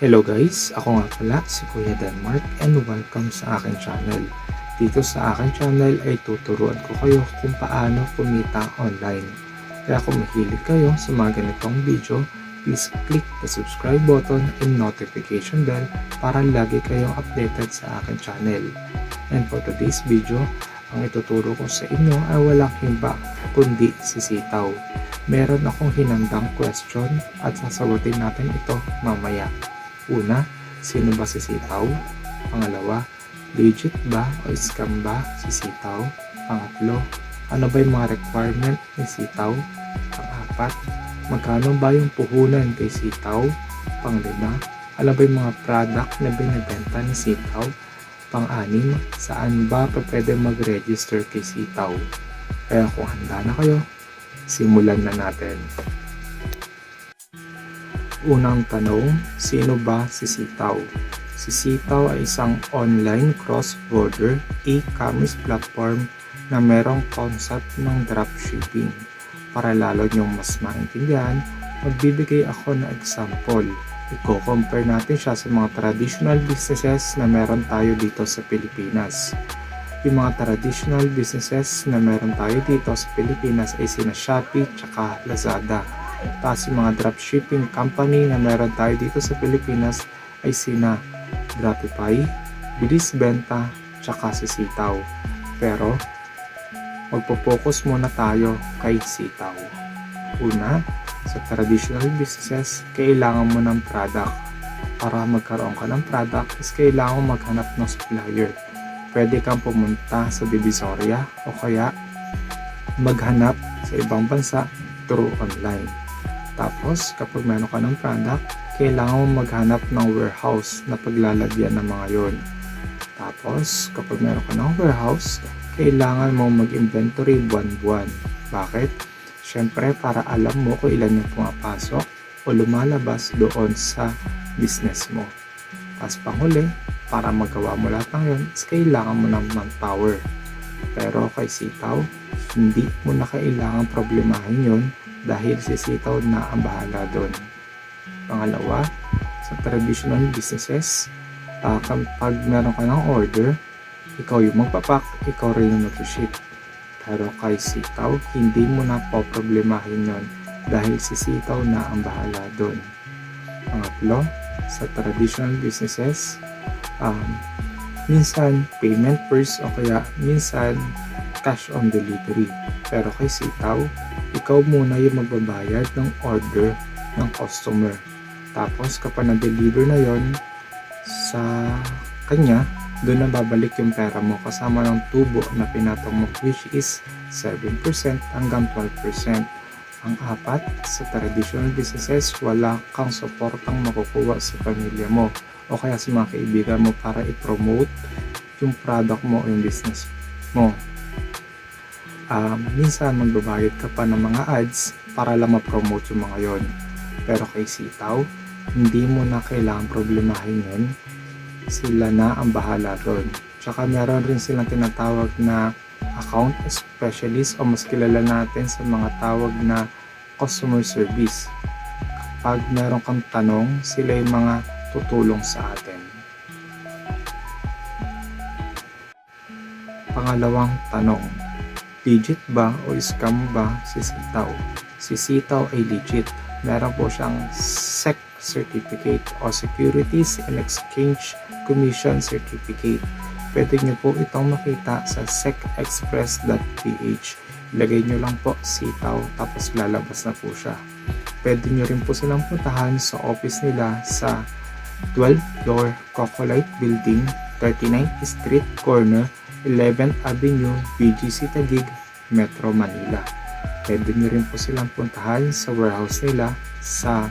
Hello guys, ako nga pala si Kuya Denmark and welcome sa aking channel. Dito sa aking channel ay tuturuan ko kayo kung paano kumita online. Kaya kung mahilig kayo sa mga ganitong video, please click the subscribe button and notification bell para lagi kayong updated sa aking channel. And for today's video, ang ituturo ko sa inyo ay walang himba kundi sisitaw. Meron akong hinandang question at sasagutin natin ito mamaya. Una, sino ba sisitaw? Pangalawa, legit ba o scam ba sisitaw? Pangatlo, ano ba yung mga requirement ni sitaw? Pang-apat, magkano ba yung puhunan kay sitaw? Panglima, ano ba yung mga product na binibenta ni sitaw? Pang-anim, saan ba pwede mag-register kay sitaw? Kaya kung handa na kayo, simulan na natin. Unang tanong, sino ba si Sitaw? Si Sitaw ay isang online cross-border e-commerce platform na merong concept ng dropshipping. Para lalo nyong mas maintindihan, magbibigay ako ng example. Iko-compare natin siya sa mga traditional businesses na meron tayo dito sa Pilipinas. Yung mga traditional businesses na meron tayo dito sa Pilipinas ay sina Shopee tsaka Lazada. Tapos yung mga dropshipping company na meron tayo dito sa Pilipinas ay sina Dropify, Bilis Benta, tsaka si Sitaw. Pero magpo-focus muna tayo kay Sitaw. Una, sa traditional businesses, kailangan mo ng product. Para magkaroon ka ng product is kailangan mo maghanap ng supplier. Pwede kang pumunta sa Divisoria o kaya maghanap sa ibang bansa through online. Tapos, kapag meron ka ng product, kailangan mo maghanap ng warehouse na paglalagyan ng mga yon. Tapos, kapag meron ka ng warehouse, kailangan mo mag-inventory buwan-buwan. Bakit? Siyempre, para alam mo kung ilan yung pumapasok o lumalabas doon sa business mo. Tapos, panghuli, para magawa mo lahat ng yun, is kailangan mo ng manpower. Pero kay Sitaw, hindi mo na kailangan problemahin yun dahil si Sitaw na ang bahala doon. Pangalawa, sa traditional businesses, kapag meron ka ng order, ikaw yung magpapak, ikaw rin yung mag-ship. Pero kay Sitaw, hindi mo na problemahin yon dahil si Sitaw na ang bahala doon. Pangatlo, sa traditional businesses, minsan payment first o kaya minsan cash on delivery. Pero kay Sitaw, ikaw muna yung magbabayad ng order ng customer. Tapos kapag na-deliver na yon sa kanya, doon na babalik yung pera mo kasama ng tubo na pinatong mo, which is 7% hanggang 12%. Ang apat, sa traditional businesses, wala kang suportang makukuha sa pamilya mo o kaya sa mga kaibigan mo para i-promote yung product mo o yung business mo. Minsan magbabayad ka pa ng mga ads para lang ma-promote yung mga yon. Pero kay Sitaw, hindi mo na kailangang problemahin yun. Sila na ang bahala doon. Tsaka meron rin silang tinatawag na account specialist o mas kilala natin sa mga tawag na customer service. Kapag meron kang tanong, sila yung mga tutulong sa atin. Pangalawang tanong, legit ba o scam ba si Sitaw? Si Sitaw ay legit. Meron po siyang SEC certificate o Securities and Exchange Commission certificate. Pwede nyo po itong makita sa secexpress.ph. Ilagay nyo lang po Sitaw tapos lalabas na po siya. Pwede nyo rin po silang puntahan sa office nila sa 12th floor Cocolite Building, 39th Street Corner, 11th Avenue, BGC Taguig, Metro Manila. Pwede nyo rin po silang puntahan sa warehouse nila sa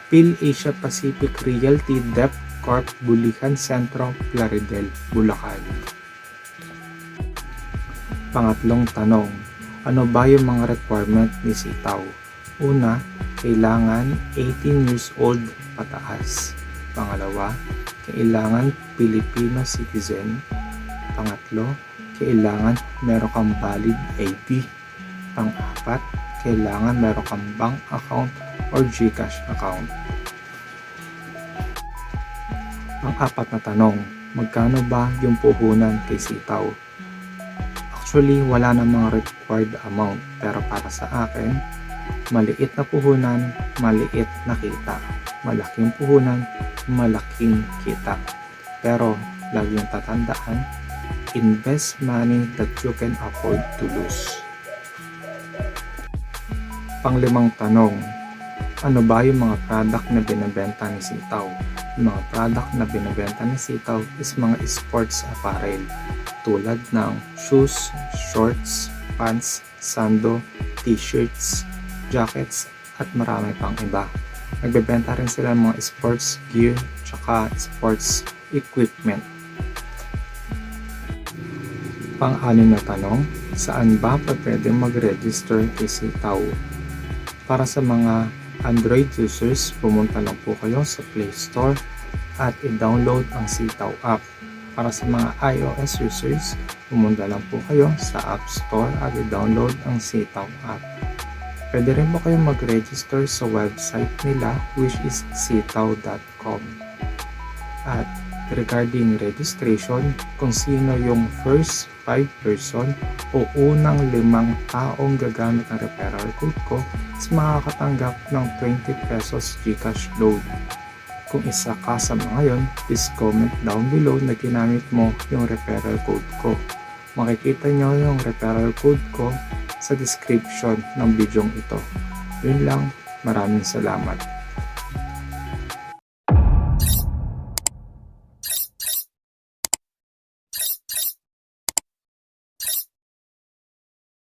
PhilAsia Pacific Realty Dep Corp, Bulikan Sentro, Plaridel, Bulacan. Pangatlong tanong, ano ba yung mga requirement ni Sitaw? Una, kailangan 18 years old pataas. Pangalawa, kailangan Filipino citizen. Pangatlo, kailangan meron kang valid ID. Pang-apat, kailangan meron kang bank account or GCash account. Pang-apat na tanong, magkano ba yung puhunan kay sitaw? Actually, wala namang required amount, pero para sa akin, maliit na puhunan, maliit na kita. Malaking puhunan, malaking kita. Pero lagi yung tatandaan, invest money that you can afford to lose. Panglimang tanong, ano ba yung mga product na binibenta ni sitaw? Yung mga product na binibenta ni sitaw is mga sports apparel tulad ng shoes, shorts, pants, sando, t-shirts, jackets, at marami pang iba. Nagbebenta rin sila ng mga sports gear tsaka sports equipment. Pang-anim na tanong, saan ba pwede mag-register kay sitaw? Para sa mga Android users, pumunta lang po kayo sa Play Store at i-download ang Sitaw app. Para sa mga iOS users, pumunta lang po kayo sa App Store at i-download ang Sitaw app. Pwede rin po kayong mag-register sa website nila which is sitaw.com. At regarding registration, kung sino yung first 5 person o unang 5 taong gagamit ng referral code ko is makakatanggap ng 20 pesos GCash load. Kung isa ka sa mga yon, please comment down below na ginamit mo yung referral code ko. Makikita nyo yung referral code ko sa description ng video ito. Yun lang, maraming salamat.